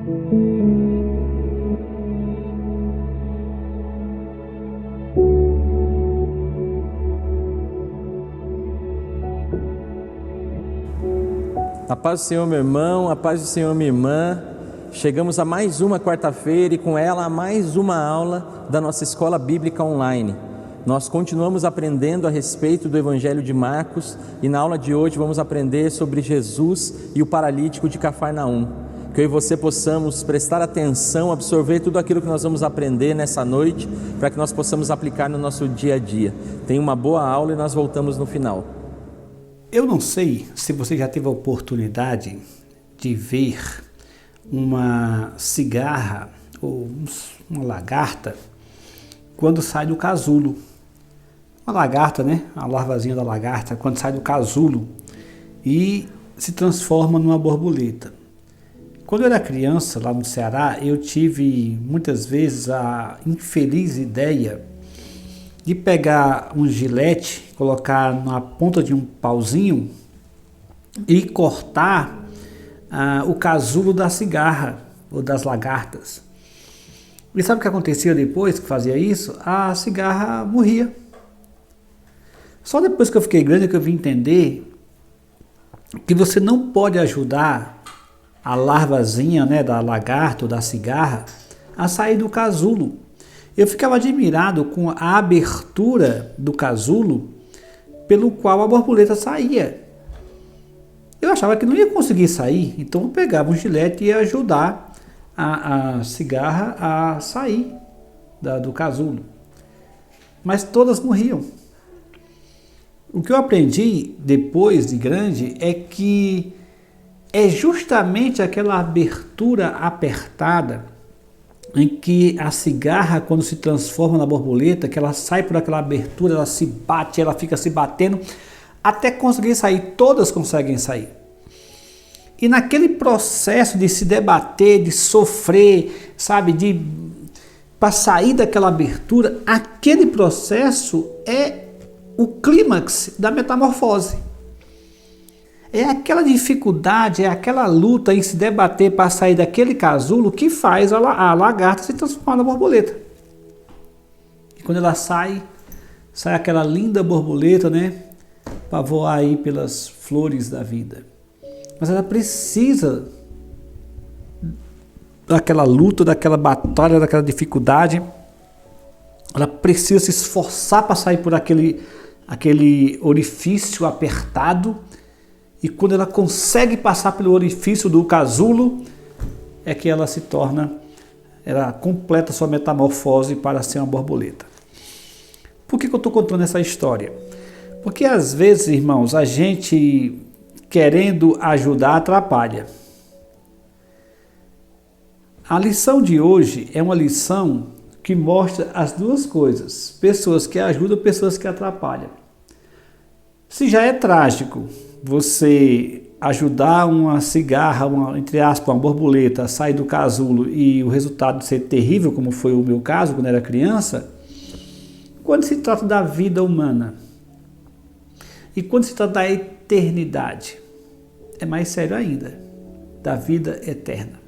A paz do Senhor, meu irmão, a paz do Senhor, minha irmã. Chegamos a mais uma quarta-feira e com ela a mais uma aula da nossa escola bíblica online. Nós continuamos aprendendo a respeito do Evangelho de Marcos e na aula de hoje vamos aprender sobre Jesus e o paralítico de Cafarnaum. Que eu e você possamos prestar atenção, absorver tudo aquilo que nós vamos aprender nessa noite, para que nós possamos aplicar no nosso dia a dia. Tenha uma boa aula e nós voltamos no final. Eu não sei se você já teve a oportunidade de ver uma cigarra ou uma lagarta quando sai do casulo. Uma lagarta, né? A larvazinha da lagarta, quando sai do casulo e se transforma numa borboleta. Quando eu era criança, lá no Ceará, eu tive muitas vezes a infeliz ideia de pegar um gilete, colocar na ponta de um pauzinho e cortar o casulo da cigarra ou das lagartas. E sabe o que acontecia depois que fazia isso? A cigarra morria. Só depois que eu fiquei grande que eu vim entender que você não pode ajudar a larvazinha, né, da lagarta ou da cigarra a sair do casulo. Eu ficava admirado com a abertura do casulo pelo qual a borboleta saía. Eu achava que não ia conseguir sair, então eu pegava um gilete e ia ajudar a cigarra a sair do casulo. Mas todas morriam. O que eu aprendi depois de grande é que é justamente aquela abertura apertada em que a cigarra, quando se transforma na borboleta, que ela sai por aquela abertura, ela se bate, ela fica se batendo, até conseguir sair, todas conseguem sair. E naquele processo de se debater, de sofrer, sabe, para sair daquela abertura, aquele processo é o clímax da metamorfose. É aquela dificuldade, é aquela luta em se debater para sair daquele casulo que faz a lagarta se transformar na borboleta. E quando ela sai aquela linda borboleta, né, para voar aí pelas flores da vida. Mas ela precisa daquela luta, daquela batalha, daquela dificuldade. Ela precisa se esforçar para sair por aquele orifício apertado. E quando ela consegue passar pelo orifício do casulo, é que ela ela completa sua metamorfose para ser uma borboleta. Por que eu estou contando essa história? Porque às vezes, irmãos, a gente querendo ajudar atrapalha. A lição de hoje é uma lição que mostra as duas coisas: pessoas que ajudam, pessoas que atrapalham. Se já é trágico você ajudar uma cigarra, entre aspas, uma borboleta a sair do casulo e o resultado ser terrível, como foi o meu caso quando era criança, quando se trata da vida humana e quando se trata da eternidade, é mais sério ainda, da vida eterna.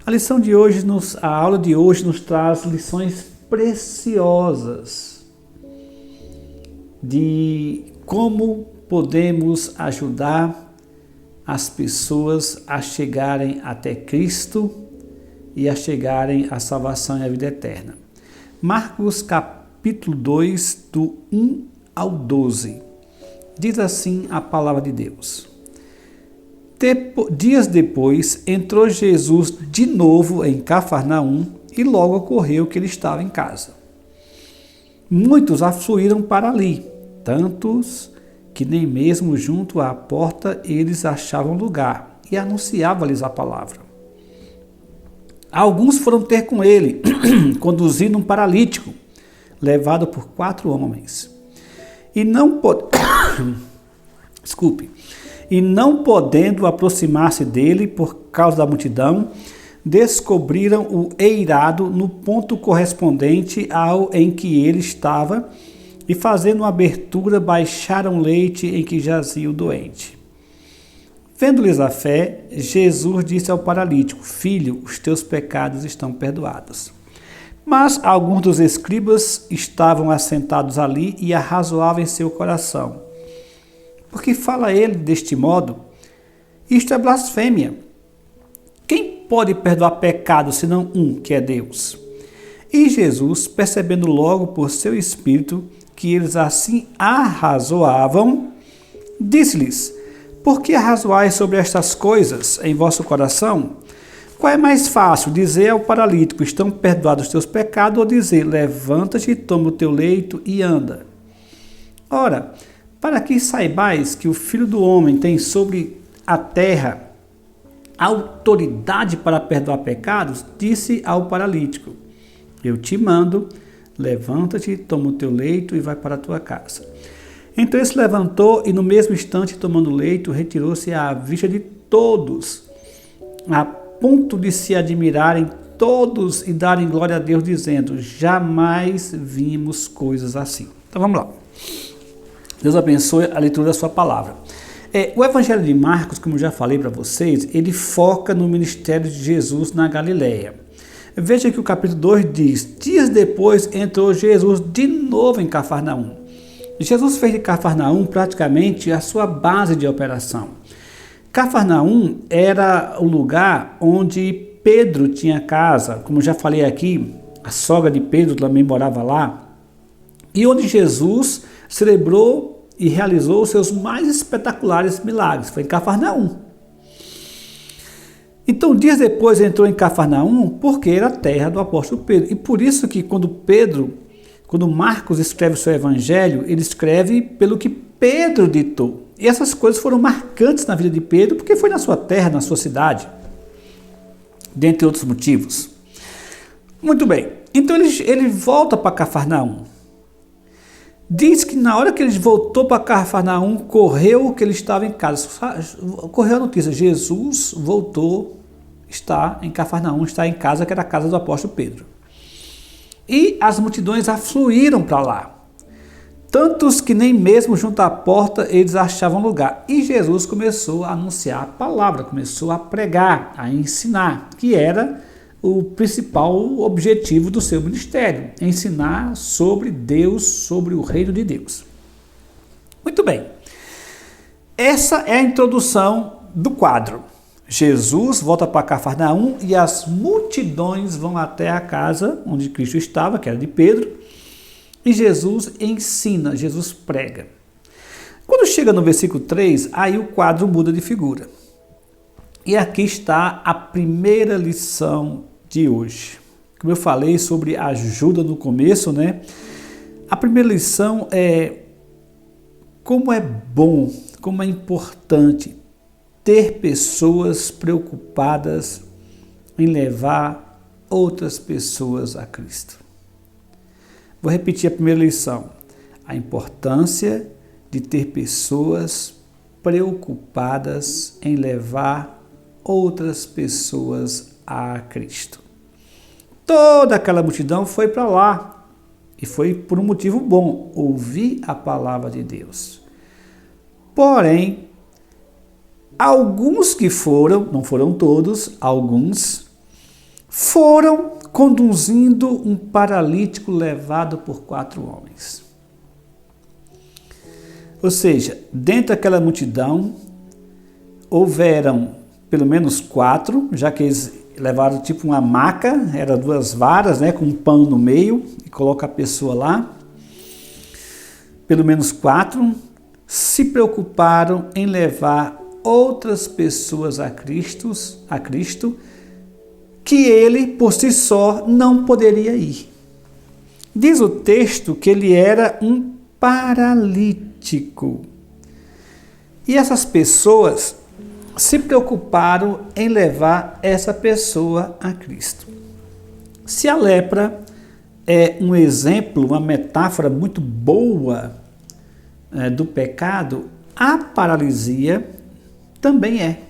A aula de hoje nos traz lições preciosas de como podemos ajudar as pessoas a chegarem até Cristo e a chegarem à salvação e à vida eterna. Marcos capítulo 2, do 1 ao 12. Diz assim a palavra de Deus. Dias depois, entrou Jesus de novo em Cafarnaum e logo ocorreu que ele estava em casa. Muitos afluíram para ali, tantos que nem mesmo junto à porta eles achavam lugar, e anunciava-lhes a palavra. Alguns foram ter com ele, conduzindo um paralítico, levado por 4 homens. E não podendo aproximar-se dele por causa da multidão, descobriram o eirado no ponto correspondente ao em que ele estava, e fazendo uma abertura, baixaram o leite em que jazia o doente. Vendo-lhes a fé, Jesus disse ao paralítico: Filho, os teus pecados estão perdoados. Mas alguns dos escribas estavam assentados ali e arrazoavam em seu coração: por que fala ele deste modo? Isto é blasfêmia. Quem pode perdoar pecados senão um, que é Deus? E Jesus, percebendo logo por seu espírito que eles assim arrazoavam, disse-lhes: por que arrazoais sobre estas coisas em vosso coração? Qual é mais fácil, dizer ao paralítico: estão perdoados os teus pecados, ou dizer: levanta-te, toma o teu leito e anda? Ora, para que saibais que o Filho do Homem tem sobre a terra autoridade para perdoar pecados, disse ao paralítico: eu te mando, levanta-te, toma o teu leito e vai para a tua casa. Então ele se levantou e no mesmo instante, tomando o leito, retirou-se à vista de todos, a ponto de se admirarem todos e darem glória a Deus, dizendo: jamais vimos coisas assim. Então vamos lá. Deus abençoe a leitura da sua palavra. O Evangelho de Marcos, como eu já falei para vocês, ele foca no ministério de Jesus na Galileia. Veja que o capítulo 2 diz: dias depois entrou Jesus de novo em Cafarnaum. Jesus fez de Cafarnaum praticamente a sua base de operação. Cafarnaum era o lugar onde Pedro tinha casa, como já falei aqui, a sogra de Pedro também morava lá, e onde Jesus celebrou e realizou os seus mais espetaculares milagres, foi em Cafarnaum. Então, dias depois entrou em Cafarnaum porque era a terra do apóstolo Pedro. E por isso que quando Marcos escreve o seu evangelho, ele escreve pelo que Pedro ditou. E essas coisas foram marcantes na vida de Pedro, porque foi na sua terra, na sua cidade, dentre outros motivos. Muito bem, então ele volta para Cafarnaum. Diz que na hora que ele voltou para Cafarnaum, correu que ele estava em casa. Correu a notícia: Jesus voltou, está em Cafarnaum, está em casa, que era a casa do apóstolo Pedro. E as multidões afluíram para lá. Tantos que nem mesmo junto à porta eles achavam lugar. E Jesus começou a anunciar a palavra, começou a pregar, a ensinar, que era o principal objetivo do seu ministério: ensinar sobre Deus, sobre o reino de Deus. Muito bem, essa é a introdução do quadro. Jesus volta para Cafarnaum e as multidões vão até a casa onde Cristo estava, que era de Pedro, e Jesus ensina, Jesus prega. Quando chega no versículo 3, aí o quadro muda de figura. E aqui está a primeira lição de hoje. Como eu falei sobre ajuda no começo, né? A primeira lição é como é bom, como é importante ter pessoas preocupadas em levar outras pessoas a Cristo. Vou repetir a primeira lição: a importância de ter pessoas preocupadas em levar outras pessoas a Cristo. Toda aquela multidão foi para lá e foi por um motivo bom: ouvir a palavra de Deus. Porém, alguns que foram, não foram todos, alguns foram conduzindo um paralítico levado por 4 homens. Ou seja, dentro daquela multidão houveram pelo menos 4, já que eles levaram tipo uma maca, eram 2 varas, né, com um pano no meio, e coloca a pessoa lá. Pelo menos 4 se preocuparam em levar outras pessoas a Cristo, que ele por si só não poderia ir. Diz o texto que ele era um paralítico. E essas pessoas se preocuparam em levar essa pessoa a Cristo. Se a lepra é um exemplo, uma metáfora muito boa do pecado, a paralisia também é.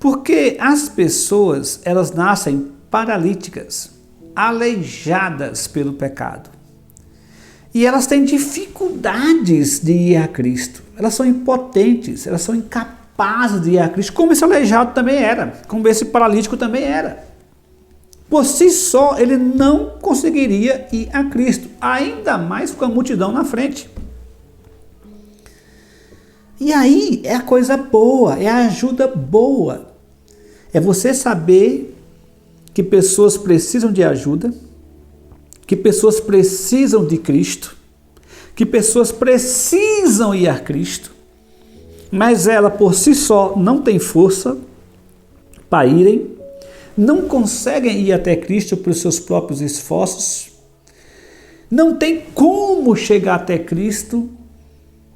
Porque as pessoas, elas nascem paralíticas, aleijadas pelo pecado. E elas têm dificuldades de ir a Cristo. Elas são impotentes, elas são incapazes capazes de ir a Cristo, como esse aleijado também era, como esse paralítico também era. Por si só, ele não conseguiria ir a Cristo, ainda mais com a multidão na frente. E aí é a coisa boa, é a ajuda boa. É você saber que pessoas precisam de ajuda, que pessoas precisam de Cristo, que pessoas precisam ir a Cristo, mas ela por si só não tem força para irem, não conseguem ir até Cristo por seus próprios esforços, não tem como chegar até Cristo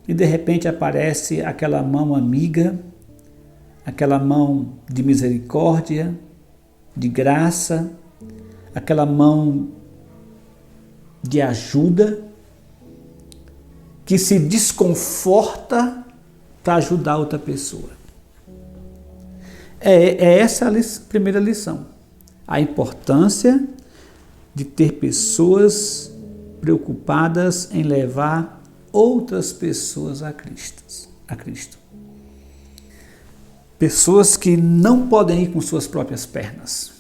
e de repente aparece aquela mão amiga, aquela mão de misericórdia, de graça, aquela mão de ajuda, que se desconforta para ajudar outra pessoa. É essa a primeira lição. A importância de ter pessoas preocupadas em levar outras pessoas a Cristo. Pessoas que não podem ir com suas próprias pernas,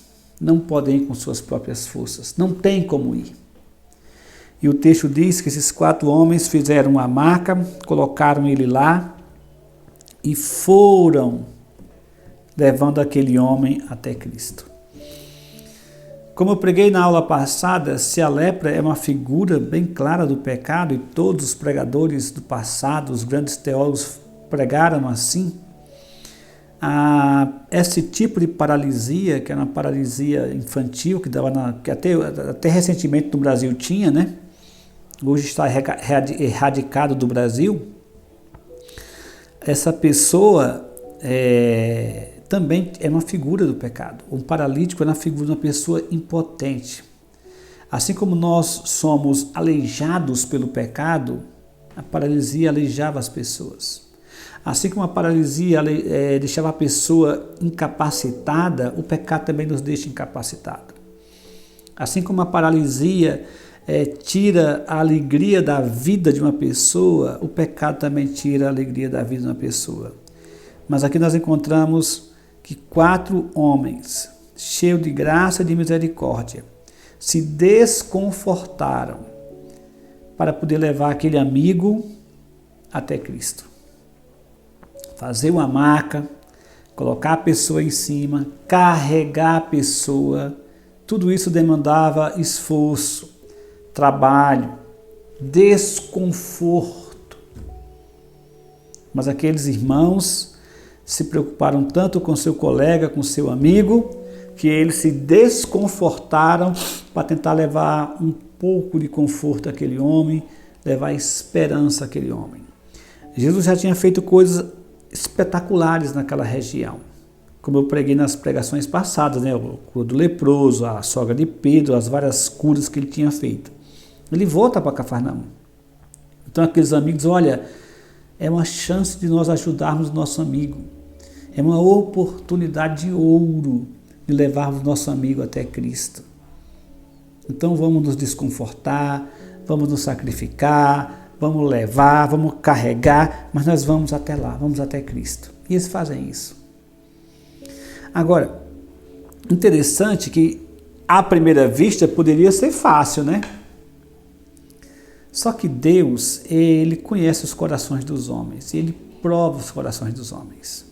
não podem ir com suas próprias forças, não tem como ir. E o texto diz que esses 4 homens fizeram uma maca, colocaram ele lá e foram levando aquele homem até Cristo. Como eu preguei na aula passada, se a lepra é uma figura bem clara do pecado, e todos os pregadores do passado, os grandes teólogos pregaram assim, esse tipo de paralisia, que era uma paralisia infantil, que até recentemente no Brasil tinha, né? Hoje está erradicado do Brasil. Essa pessoa também é uma figura do pecado. Um paralítico é uma figura de uma pessoa impotente. Assim como nós somos aleijados pelo pecado, a paralisia aleijava as pessoas. Assim como a paralisia deixava a pessoa incapacitada, o pecado também nos deixa incapacitados. Assim como a paralisia tira a alegria da vida de uma pessoa, o pecado também tira a alegria da vida de uma pessoa. Mas aqui nós encontramos que 4 homens, cheios de graça e de misericórdia, se desconfortaram para poder levar aquele amigo até Cristo. Fazer uma maca, colocar a pessoa em cima, carregar a pessoa, tudo isso demandava esforço, trabalho, desconforto. Mas aqueles irmãos se preocuparam tanto com seu colega, com seu amigo, que eles se desconfortaram para tentar levar um pouco de conforto àquele homem, levar esperança àquele homem. Jesus já tinha feito coisas espetaculares naquela região, como eu preguei nas pregações passadas, né? O cura do leproso, a sogra de Pedro, as várias curas que ele tinha feito. Ele volta para Cafarnaum. Então aqueles amigos, olha, é uma chance de nós ajudarmos o nosso amigo, é uma oportunidade de ouro de levarmos nosso amigo até Cristo. Então vamos nos desconfortar, vamos nos sacrificar, vamos levar, vamos carregar, mas nós vamos até lá, vamos até Cristo. E eles fazem isso. Agora, interessante que à primeira vista poderia ser fácil, né? Só que Deus, Ele conhece os corações dos homens, Ele prova os corações dos homens.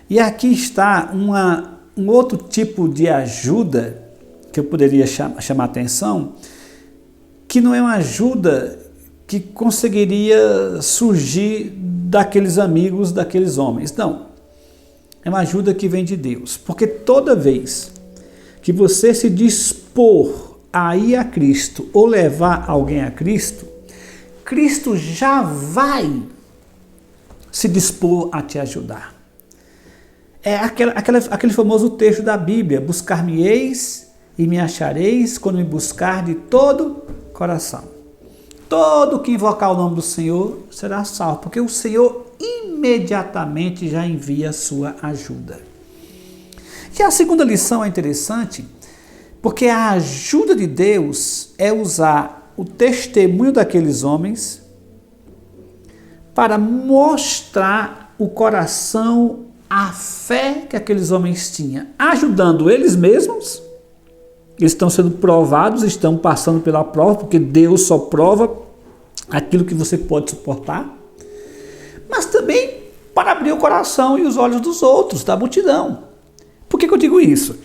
E aqui está um outro tipo de ajuda que eu poderia chamar a atenção, que não é uma ajuda que conseguiria surgir daqueles amigos, daqueles homens. Não, é uma ajuda que vem de Deus. Porque toda vez que você se dispor a ir a Cristo ou levar alguém a Cristo, Cristo já vai se dispor a te ajudar. É aquele famoso texto da Bíblia: buscar-me-eis e me achareis quando me buscar de todo coração. Todo que invocar o nome do Senhor será salvo, porque o Senhor imediatamente já envia a sua ajuda. E a segunda lição é interessante, porque a ajuda de Deus é usar o testemunho daqueles homens para mostrar o coração, a fé que aqueles homens tinham, ajudando eles mesmos. Eles estão sendo provados, estão passando pela prova, porque Deus só prova aquilo que você pode suportar, mas também para abrir o coração e os olhos dos outros, da multidão. Por que eu digo isso?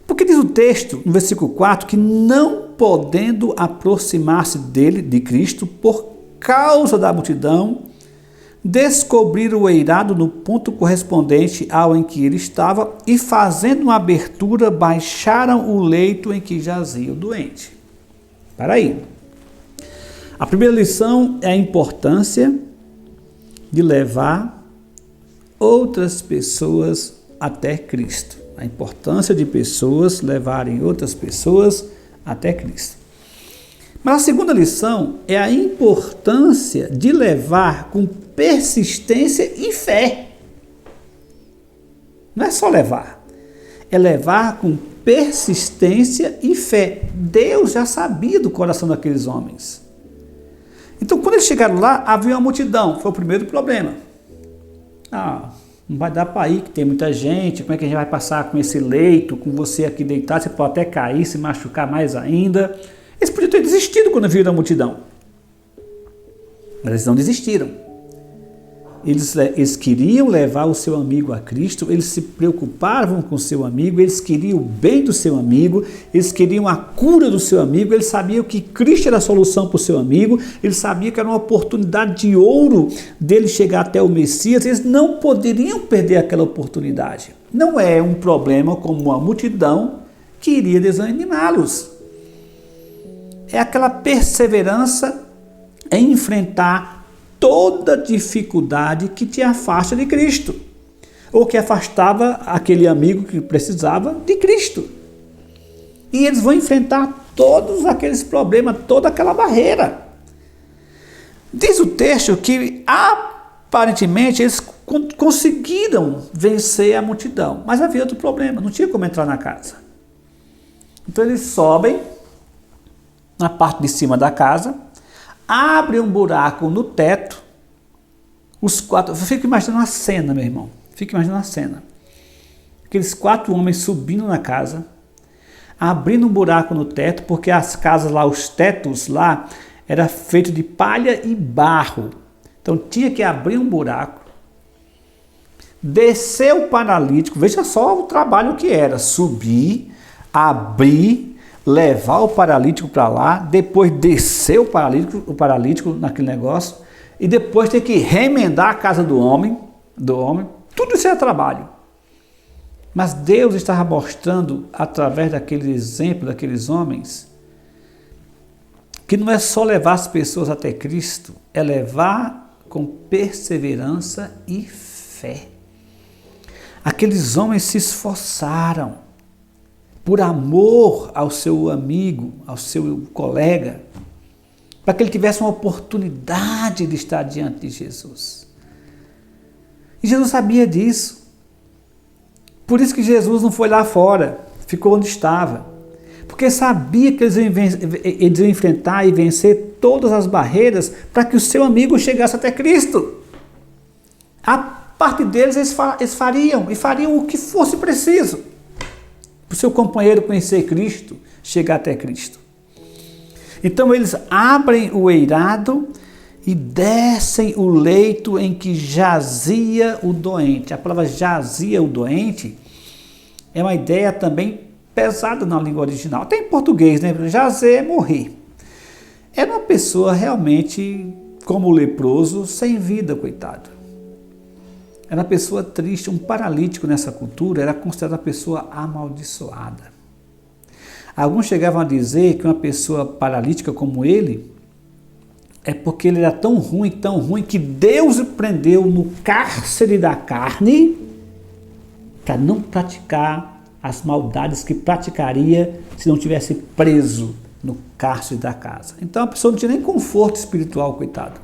Porque diz o texto, no versículo 4, que não podendo aproximar-se dele, de Cristo, por causa da multidão, descobriram o eirado no ponto correspondente ao em que ele estava e, fazendo uma abertura, baixaram o leito em que jazia o doente. Espera aí. A primeira lição é a importância de levar outras pessoas até Cristo. A importância de pessoas levarem outras pessoas até Cristo. Mas a segunda lição é a importância de levar com persistência e fé. Não é só levar, é levar com persistência e fé. Deus já sabia do coração daqueles homens. Então, quando eles chegaram lá, havia uma multidão. Foi o primeiro problema. Não vai dar para ir, que tem muita gente. Como é que a gente vai passar com esse leito, com você aqui deitado? Você pode até cair, se machucar mais ainda. Eles podiam ter desistido quando viram a multidão. Mas eles não desistiram. Eles queriam levar o seu amigo a Cristo, eles se preocupavam com o seu amigo, eles queriam o bem do seu amigo, eles queriam a cura do seu amigo, eles sabiam que Cristo era a solução para o seu amigo, eles sabiam que era uma oportunidade de ouro dele chegar até o Messias, eles não poderiam perder aquela oportunidade. Não é um problema como a multidão que iria desanimá-los. É aquela perseverança em enfrentar toda dificuldade que te afasta de Cristo, ou que afastava aquele amigo que precisava de Cristo. E eles vão enfrentar todos aqueles problemas, toda aquela barreira. Diz o texto que aparentemente eles conseguiram vencer a multidão, mas havia outro problema, não tinha como entrar na casa. Então eles sobem na parte de cima da casa, abre um buraco no teto, os quatro, fica imaginando a cena, meu irmão, fica imaginando a cena, aqueles 4 homens subindo na casa, abrindo um buraco no teto, porque as casas lá, os tetos lá, era feito de palha e barro, então tinha que abrir um buraco, descer o paralítico, veja só o trabalho que era, subir, abrir, levar o paralítico para lá, depois descer o paralítico naquele negócio, e depois ter que remendar a casa do homem, tudo isso é trabalho. Mas Deus estava mostrando, através daquele exemplo, daqueles homens, que não é só levar as pessoas até Cristo, é levar com perseverança e fé. Aqueles homens se esforçaram, por amor ao seu amigo, ao seu colega, para que ele tivesse uma oportunidade de estar diante de Jesus. E Jesus sabia disso. Por isso que Jesus não foi lá fora, ficou onde estava. Porque sabia que eles iam enfrentar e vencer todas as barreiras para que o seu amigo chegasse até Cristo. A parte deles eles fariam o que fosse preciso para o seu companheiro conhecer Cristo, chegar até Cristo. Então eles abrem o eirado e descem o leito em que jazia o doente. A palavra jazia o doente é uma ideia também pesada na língua original. Até em português, né? Jazer é morrer. Era uma pessoa realmente como o leproso, sem vida, coitado. Era uma pessoa triste, um paralítico nessa cultura, era considerada uma pessoa amaldiçoada. Alguns chegavam a dizer que uma pessoa paralítica como ele é porque ele era tão ruim, que Deus o prendeu no cárcere da carne para não praticar as maldades que praticaria se não tivesse preso no cárcere da casa. Então a pessoa não tinha nem conforto espiritual, coitado.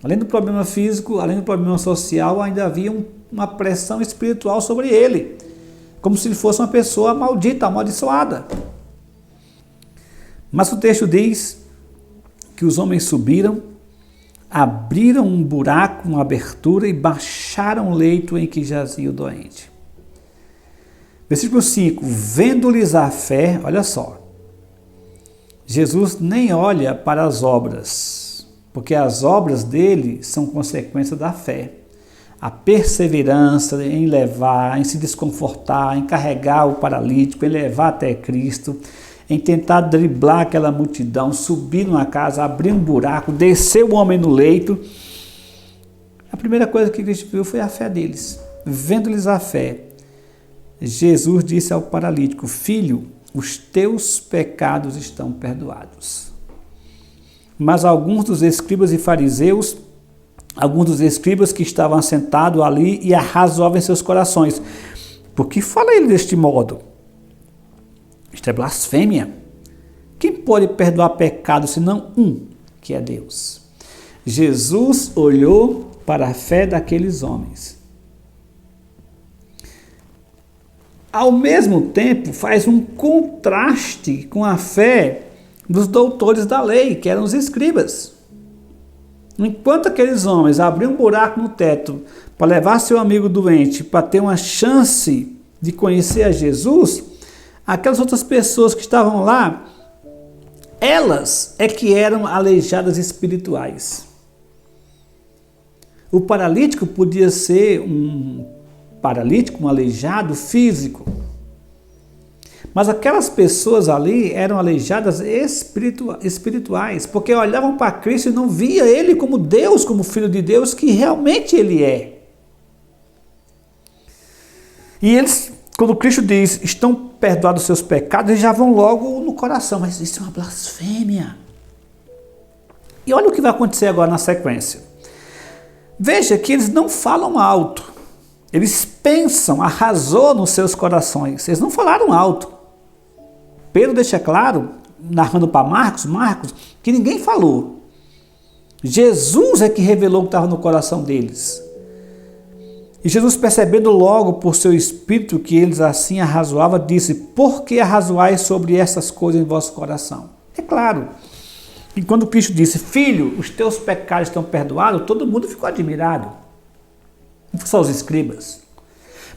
Além do problema físico, além do problema social, ainda havia uma pressão espiritual sobre ele, como se ele fosse uma pessoa maldita, amaldiçoada. Mas o texto diz que os homens subiram, abriram um buraco, uma abertura e baixaram o leito em que jazia o doente. Versículo 5, vendo-lhes a fé, olha só, Jesus nem olha para as obras, porque as obras dele são consequência da fé. A perseverança em levar, em se desconfortar, em carregar o paralítico, em levar até Cristo, em tentar driblar aquela multidão, subir numa casa, abrir um buraco, descer o homem no leito. A primeira coisa que Cristo viu foi a fé deles. Vendo-lhes a fé, Jesus disse ao paralítico: filho, os teus pecados estão perdoados. Mas alguns dos escribas e fariseus, alguns dos escribas que estavam assentados ali e arrazoavam em seus corações: por que fala ele deste modo? Isto é blasfêmia. Quem pode perdoar pecado senão um, que é Deus? Jesus olhou para a fé daqueles homens. Ao mesmo tempo, faz um contraste com a fé dos doutores da lei, que eram os escribas. Enquanto aqueles homens abriam um buraco no teto para levar seu amigo doente, para ter uma chance de conhecer a Jesus, aquelas outras pessoas que estavam lá, elas é que eram aleijadas espirituais. O paralítico podia ser um paralítico, um aleijado físico. Mas aquelas pessoas ali eram aleijadas espirituais, porque olhavam para Cristo e não via Ele como Deus, como Filho de Deus, que realmente Ele é. E eles, quando Cristo diz, estão perdoados os seus pecados, eles já vão logo no coração, mas isso é uma blasfêmia. E olha o que vai acontecer agora na sequência. Veja que eles não falam alto. Eles pensam, arrasou nos seus corações. Eles não falaram alto. Pedro deixa claro, narrando para Marcos, que ninguém falou. Jesus é que revelou o que estava no coração deles. E Jesus, percebendo logo por seu espírito que eles assim arrazoavam, disse: por que arrazoais sobre essas coisas em vosso coração? É claro. E quando Cristo disse: filho, os teus pecados estão perdoados, todo mundo ficou admirado. Não só os escribas.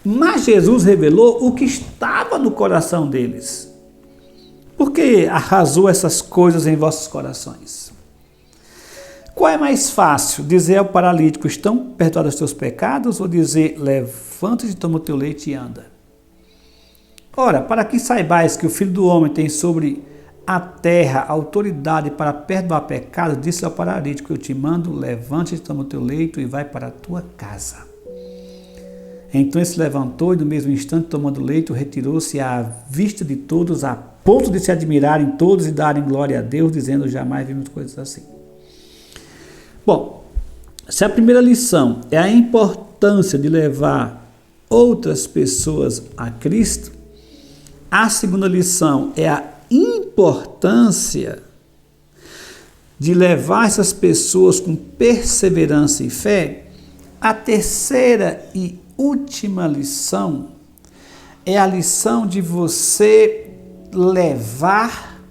Mas Jesus revelou o que estava no coração deles. Por que arrasou essas coisas em vossos corações? Qual é mais fácil? Dizer ao paralítico: estão perdoados os teus pecados? Ou dizer: levanta-te, toma o teu leite e anda? Ora, para que saibais que o Filho do Homem tem sobre a terra autoridade para perdoar pecados, disse ao paralítico: eu te mando, levante-te, toma o teu leito e vai para a tua casa. Então ele se levantou e no mesmo instante, tomando o leito, retirou-se à vista de todos, a ponto de se admirarem todos e darem glória a Deus, dizendo: jamais vimos coisas assim. Bom, se a primeira lição é a importância de levar outras pessoas a Cristo, a segunda lição é a importância de levar essas pessoas com perseverança e fé. A terceira e última lição é a lição de você levar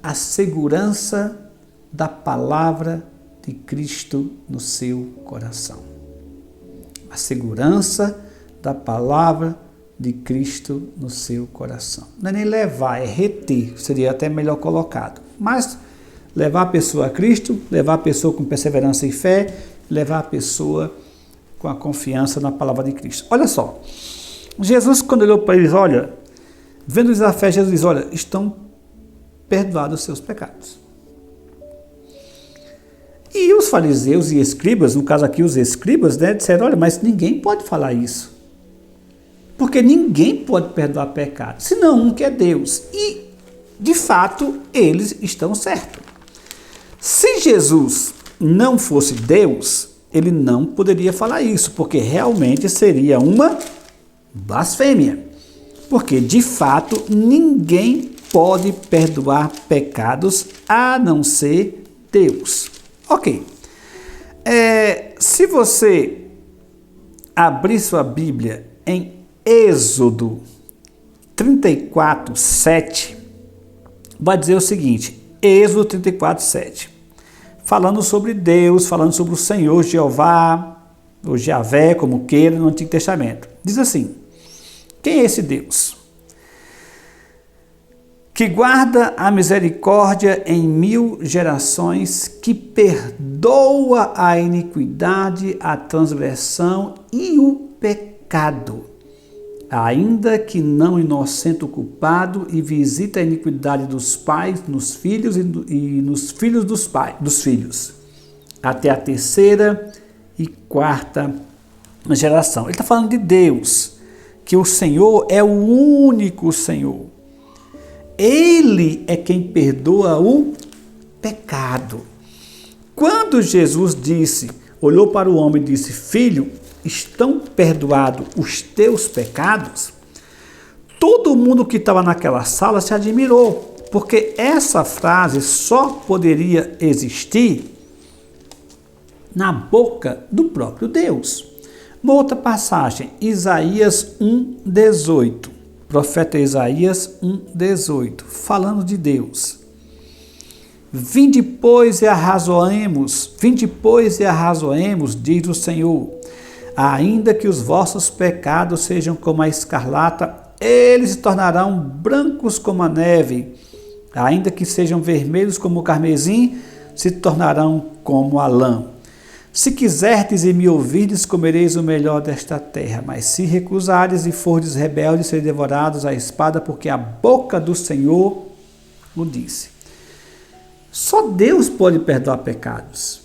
a segurança da palavra de Cristo no seu coração. A segurança da palavra de Cristo no seu coração. Não é nem levar, é reter, seria até melhor colocado. Mas levar a pessoa a Cristo, levar a pessoa com perseverança e fé, levar a pessoa com a confiança na palavra de Cristo. Olha só, Jesus, quando olhou para eles, olha, vendo-lhes a fé, Jesus diz: olha, estão perdoados os seus pecados. E os fariseus e escribas, no caso aqui os escribas, né, disseram: olha, mas ninguém pode falar isso. Porque ninguém pode perdoar pecado, senão um que é Deus. E, de fato, eles estão certos. Se Jesus não fosse Deus, ele não poderia falar isso, porque realmente seria uma blasfêmia. Porque, de fato, ninguém pode perdoar pecados a não ser Deus. Ok. Se você abrir sua Bíblia em Êxodo 34, 7, vai dizer o seguinte, Êxodo 34, 7. falando sobre Deus, falando sobre o Senhor Jeová, ou Javé, como queira, no Antigo Testamento. Diz assim: quem é esse Deus? Que guarda a misericórdia em 1000 gerações, que perdoa a iniquidade, a transgressão e o pecado, ainda que não inocente o culpado, e visita a iniquidade dos pais nos filhos e nos filhos dos filhos, até a 3ª e 4ª geração. Ele está falando de Deus, que o Senhor é o único Senhor. Ele é quem perdoa o pecado. Quando Jesus olhou para o homem e disse: filho, estão perdoados os teus pecados, todo mundo que estava naquela sala se admirou, porque essa frase só poderia existir na boca do próprio Deus. Uma outra passagem, Isaías 1:18. Profeta Isaías 1:18, falando de Deus. Vinde, pois, e arrazoemos, diz o Senhor, ainda que os vossos pecados sejam como a escarlata, eles se tornarão brancos como a neve, ainda que sejam vermelhos como o carmesim, se tornarão como a lã. Se quiserdes e me ouvirdes, comereis o melhor desta terra. Mas se recusares e fordes rebeldes, sereis devorados à espada, porque a boca do Senhor o disse. Só Deus pode perdoar pecados.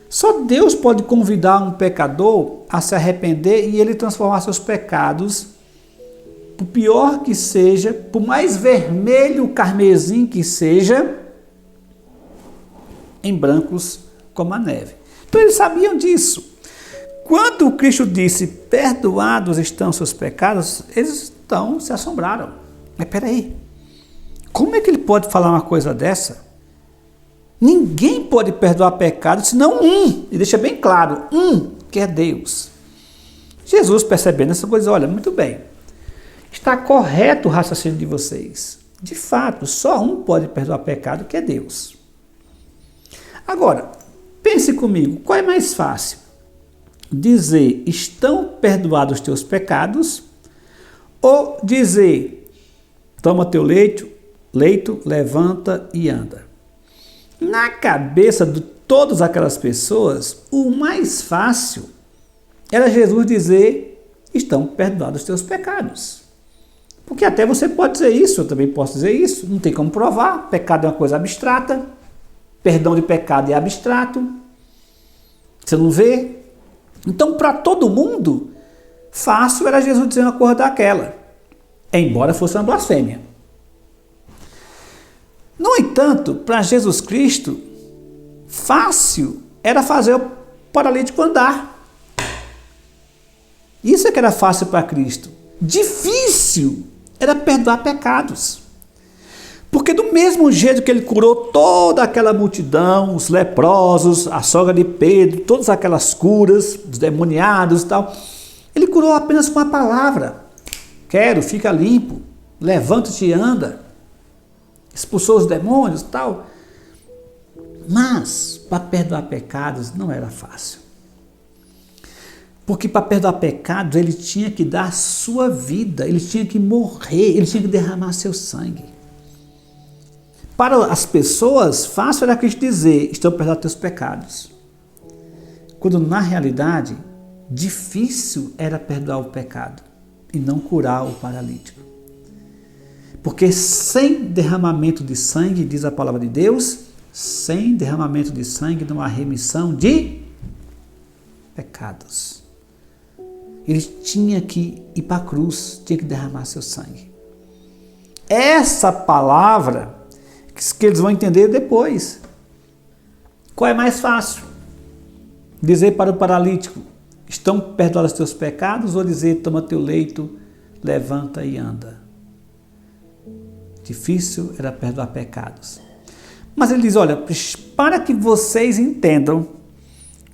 Só Deus pode convidar um pecador a se arrepender e ele transformar seus pecados, por pior que seja, por mais vermelho carmesim que seja, em brancos como a neve. Então eles sabiam disso. Quando Cristo disse: perdoados estão seus pecados, eles então se assombraram. Mas peraí, como é que ele pode falar uma coisa dessa? Ninguém pode perdoar pecado senão um, e deixa bem claro, que é Deus. Jesus, percebendo essa coisa, olha, muito bem, está correto o raciocínio de vocês. De fato, só um pode perdoar pecado, que é Deus. Agora, pense comigo, qual é mais fácil? Dizer: estão perdoados os teus pecados, ou dizer: toma teu leito, levanta e anda? Na cabeça de todas aquelas pessoas, o mais fácil era Jesus dizer: estão perdoados os teus pecados. Porque até você pode dizer isso, eu também posso dizer isso, não tem como provar, pecado é uma coisa abstrata, perdão de pecado é abstrato, você não vê. Então, para todo mundo, fácil era Jesus dizer uma coisa daquela, embora fosse uma blasfêmia. No entanto, para Jesus Cristo, fácil era fazer o paralítico andar. Isso é que era fácil para Cristo. Difícil era perdoar pecados. Porque do mesmo jeito que ele curou toda aquela multidão, os leprosos, a sogra de Pedro, todas aquelas curas, os demoniados e tal, ele curou apenas com a palavra. Quero, fica limpo, levanta-te e anda. Expulsou os demônios e tal. Mas para perdoar pecados não era fácil. Porque para perdoar pecados ele tinha que dar a sua vida, ele tinha que morrer, ele tinha que derramar seu sangue. Para as pessoas, fácil era Cristo dizer: estão perdoados teus pecados. Quando na realidade, difícil era perdoar o pecado e não curar o paralítico. Porque sem derramamento de sangue, diz a palavra de Deus, sem derramamento de sangue não há remissão de pecados. Ele tinha que ir para a cruz, tinha que derramar seu sangue. Essa palavra que eles vão entender depois. Qual é mais fácil? Dizer para o paralítico: estão perdoados os teus pecados, ou dizer: toma teu leito, levanta e anda? Difícil era perdoar pecados. Mas ele diz: olha, para que vocês entendam,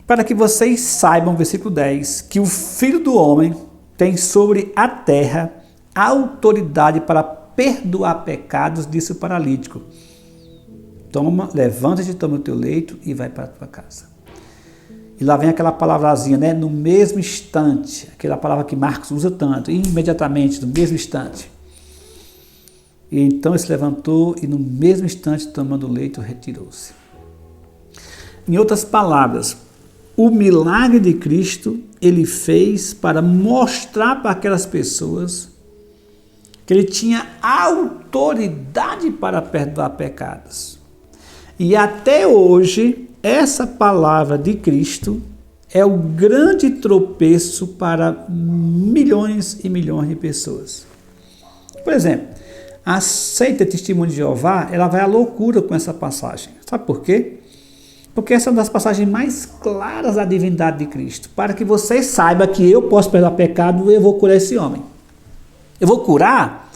para que vocês saibam, versículo 10, que o Filho do Homem tem sobre a terra a autoridade para perdoar pecados, disse o paralítico. levanta-te, toma o teu leito e vai para a tua casa. E lá vem aquela palavrazinha, né? No mesmo instante, aquela palavra que Marcos usa tanto, imediatamente, no mesmo instante. E então ele se levantou e no mesmo instante, tomando o leito, retirou-se. Em outras palavras, o milagre de Cristo, ele fez para mostrar para aquelas pessoas que ele tinha autoridade para perdoar pecados. E até hoje, essa palavra de Cristo é o grande tropeço para milhões e milhões de pessoas. Por exemplo, a seita Testemunho de Jeová, ela vai à loucura com essa passagem. Sabe por quê? Porque essa é uma das passagens mais claras da divindade de Cristo. Para que vocês saibam que eu posso perdoar pecado, eu vou curar esse homem. Eu vou curar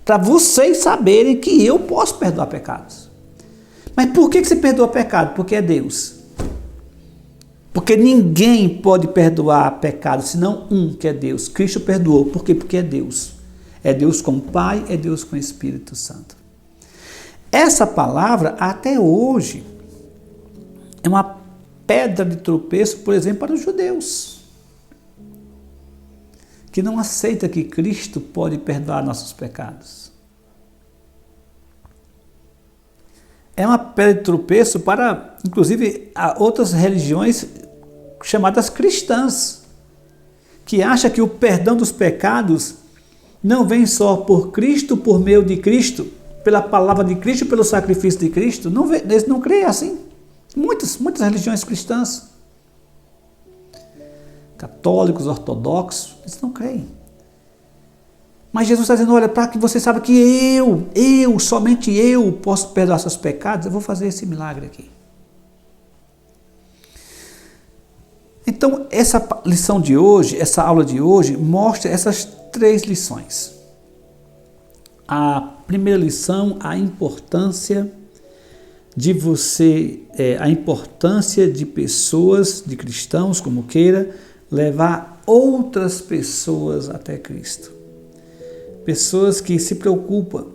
para vocês saberem que eu posso perdoar pecados. Mas por que você perdoa pecado? Porque é Deus. Porque ninguém pode perdoar pecado, senão um, que é Deus. Cristo perdoou. Por quê? Porque é Deus. É Deus com o Pai, é Deus com o Espírito Santo. Essa palavra, até hoje, é uma pedra de tropeço, por exemplo, para os judeus, que não aceita que Cristo pode perdoar nossos pecados. É uma pedra de tropeço para, inclusive, outras religiões chamadas cristãs, que acham que o perdão dos pecados não vem só por Cristo, por meio de Cristo, pela palavra de Cristo, pelo sacrifício de Cristo. Eles não creem assim. Muitas religiões cristãs, católicos, ortodoxos, eles não creem. Mas Jesus está dizendo, olha, para que você saiba que somente eu posso perdoar seus pecados, eu vou fazer esse milagre aqui. Então, essa lição de hoje, essa aula de hoje, mostra essas 3 lições. A primeira lição, a importância de pessoas, de cristãos, como queira, levar outras pessoas até Cristo. Pessoas que se preocupam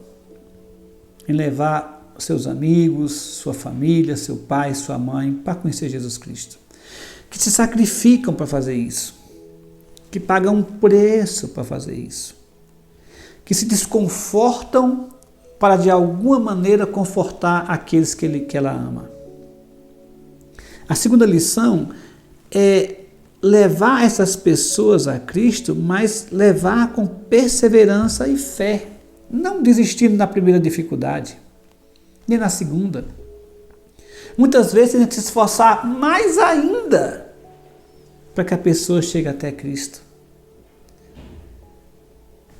em levar seus amigos, sua família, seu pai, sua mãe, para conhecer Jesus Cristo. Que se sacrificam para fazer isso. Que pagam um preço para fazer isso. Que se desconfortam para de alguma maneira confortar aqueles que ela ama. A segunda lição é levar essas pessoas a Cristo, mas levar com perseverança e fé. Não desistindo na primeira dificuldade, nem na segunda. Muitas vezes a gente se esforçar mais ainda para que a pessoa chegue até Cristo.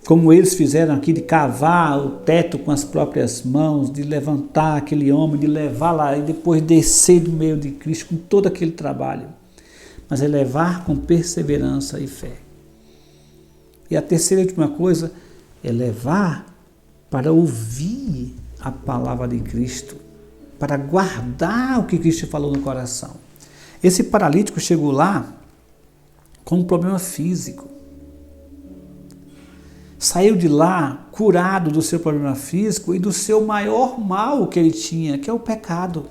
Como eles fizeram aqui, de cavar o teto com as próprias mãos, de levantar aquele homem, de levar lá e depois descer do meio de Cristo com todo aquele trabalho. Mas é levar com perseverança e fé. E a terceira e última coisa é levar para ouvir a palavra de Cristo, para guardar o que Cristo falou no coração. Esse paralítico chegou lá com um problema físico. Saiu de lá curado do seu problema físico e do seu maior mal que ele tinha, que é o pecado.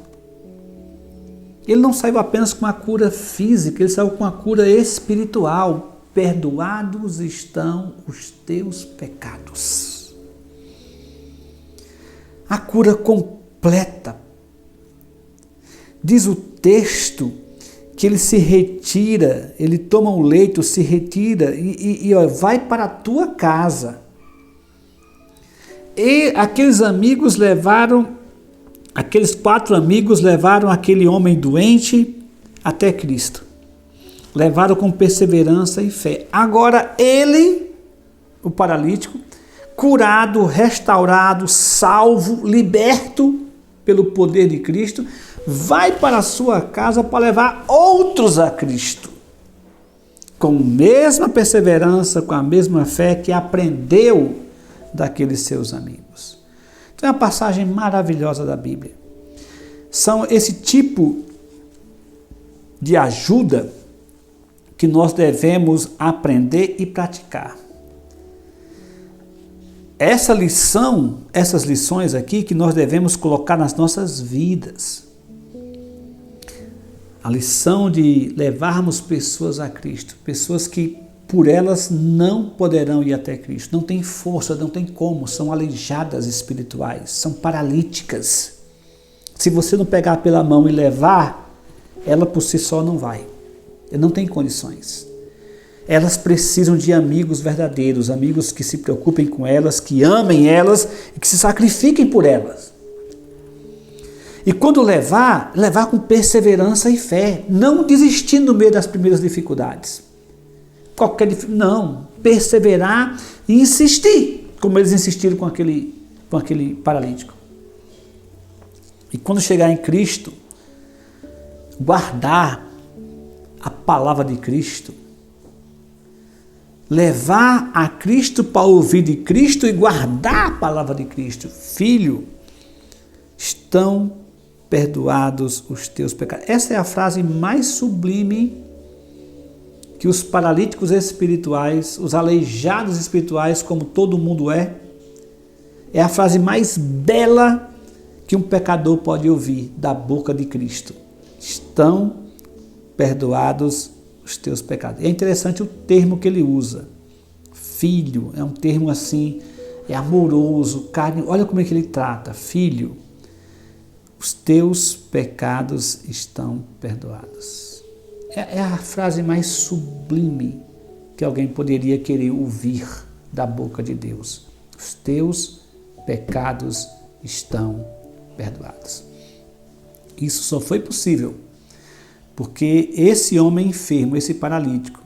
Ele não saiu apenas com a cura física, ele saiu com a cura espiritual. Perdoados estão os teus pecados. A cura completa. Diz o texto que ele se retira, ele toma um leito, se retira e vai para a tua casa. E aqueles 4 amigos levaram aquele homem doente até Cristo. Levaram com perseverança e fé. Agora ele, o paralítico, curado, restaurado, salvo, liberto pelo poder de Cristo, vai para a sua casa para levar outros a Cristo. Com a mesma perseverança, com a mesma fé que aprendeu daqueles seus amigos. Então é uma passagem maravilhosa da Bíblia. São esse tipo de ajuda que nós devemos aprender e praticar. essas lições aqui que nós devemos colocar nas nossas vidas. A lição de levarmos pessoas a Cristo, pessoas que por elas não poderão ir até Cristo, não tem força, não tem como, são aleijadas espirituais, são paralíticas. Se você não pegar pela mão e levar, ela por si só não vai, não tem condições. Elas precisam de amigos verdadeiros, amigos que se preocupem com elas, que amem elas e que se sacrifiquem por elas. E quando levar com perseverança e fé, não desistir no meio das primeiras dificuldades. Não, perseverar e insistir, como eles insistiram com aquele paralítico. E quando chegar em Cristo, guardar a palavra de Cristo, levar a Cristo para ouvir de Cristo e guardar a palavra de Cristo. Filho, estão perdoados os teus pecados. Essa é a frase mais sublime que os paralíticos espirituais, os aleijados espirituais, como todo mundo é a frase mais bela que um pecador pode ouvir da boca de Cristo. Estão perdoados os teus pecados. É interessante o termo que ele usa. Filho, é um termo assim, é amoroso, carinho. Olha como é que ele trata. Filho, os teus pecados estão perdoados. É a frase mais sublime que alguém poderia querer ouvir da boca de Deus. Os teus pecados estão perdoados. Isso só foi possível porque esse homem enfermo, esse paralítico,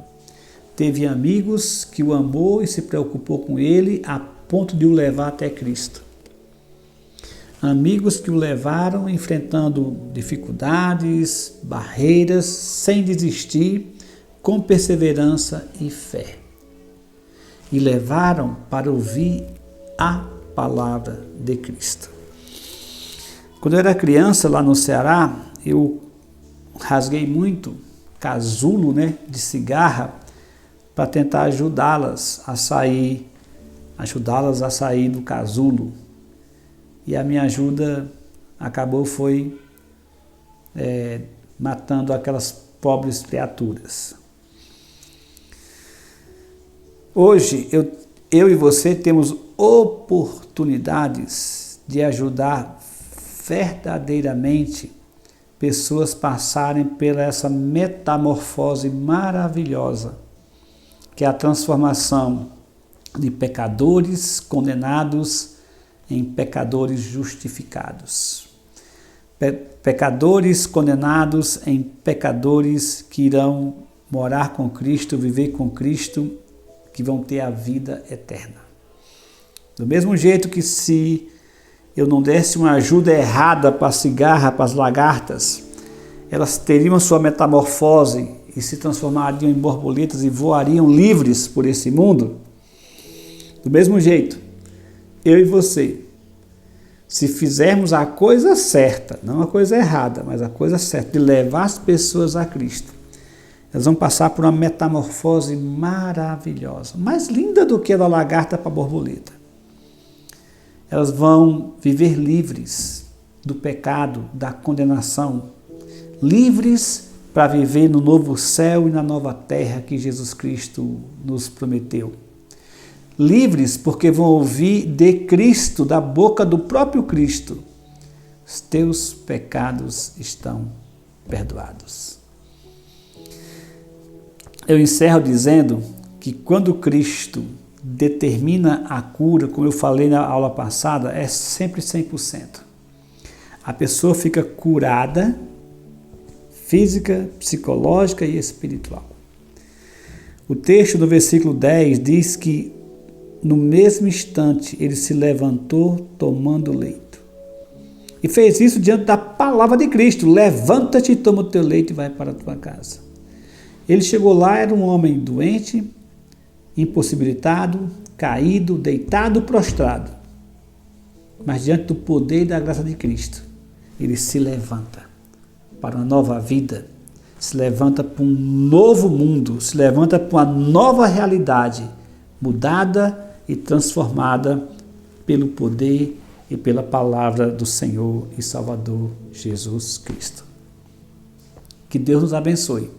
teve amigos que o amou e se preocupou com ele a ponto de o levar até Cristo. Amigos que o levaram enfrentando dificuldades, barreiras, sem desistir, com perseverança e fé. E levaram para ouvir a palavra de Cristo. Quando eu era criança, lá no Ceará, eu rasguei muito casulo, de cigarra para tentar ajudá-las a sair do casulo. E a minha ajuda acabou matando aquelas pobres criaturas. Hoje, eu e você temos oportunidades de ajudar verdadeiramente pessoas passarem pela essa metamorfose maravilhosa, que é a transformação de pecadores condenados em pecadores justificados. Pecadores condenados em pecadores que irão morar com Cristo, viver com Cristo, que vão ter a vida eterna. Do mesmo jeito que se eu não desse uma ajuda errada para a cigarra, para as lagartas, elas teriam sua metamorfose e se transformariam em borboletas e voariam livres por esse mundo. Do mesmo jeito, eu e você, se fizermos a coisa certa, não a coisa errada, mas a coisa certa, de levar as pessoas a Cristo, elas vão passar por uma metamorfose maravilhosa, mais linda do que a da lagarta para a borboleta. Elas vão viver livres do pecado, da condenação, livres para viver no novo céu e na nova terra que Jesus Cristo nos prometeu. Livres porque vão ouvir de Cristo, da boca do próprio Cristo: os teus pecados estão perdoados. Eu encerro dizendo que quando Cristo determina a cura, como eu falei na aula passada, é sempre 100%. A pessoa fica curada, física, psicológica e espiritual. O texto do versículo 10 diz que no mesmo instante ele se levantou tomando o leito. E fez isso diante da palavra de Cristo: levanta-te, toma o teu leito e vai para a tua casa. Ele chegou lá, era um homem doente, impossibilitado, caído, deitado, prostrado. Mas diante do poder e da graça de Cristo, ele se levanta para uma nova vida, se levanta para um novo mundo, se levanta para uma nova realidade, mudada e transformada pelo poder e pela palavra do Senhor e Salvador Jesus Cristo. Que Deus nos abençoe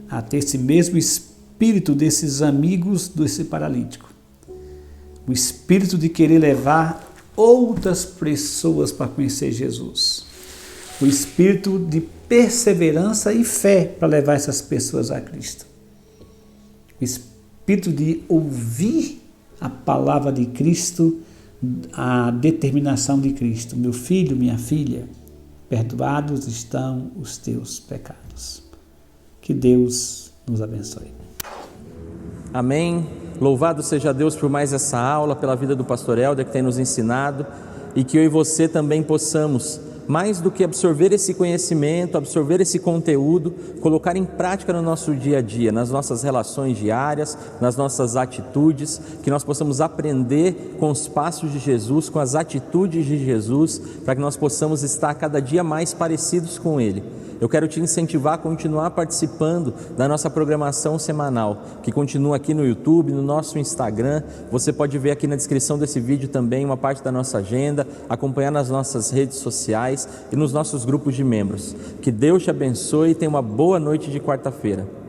a ter esse mesmo espírito desses amigos desse paralítico. O espírito de querer levar outras pessoas para conhecer Jesus. O espírito de perseverança e fé para levar essas pessoas a Cristo. O espírito de ouvir a palavra de Cristo, a determinação de Cristo. Meu filho, minha filha, perdoados estão os teus pecados. Que Deus nos abençoe. Amém. Louvado seja Deus por mais essa aula, pela vida do pastor Helder que tem nos ensinado, e que eu e você também possamos, mais do que absorver esse conhecimento, absorver esse conteúdo, colocar em prática no nosso dia a dia, nas nossas relações diárias, nas nossas atitudes, que nós possamos aprender com os passos de Jesus, com as atitudes de Jesus, para que nós possamos estar cada dia mais parecidos com Ele. Eu quero te incentivar a continuar participando da nossa programação semanal, que continua aqui no YouTube, no nosso Instagram. Você pode ver aqui na descrição desse vídeo também uma parte da nossa agenda, acompanhar nas nossas redes sociais e nos nossos grupos de membros. Que Deus te abençoe e tenha uma boa noite de quarta-feira.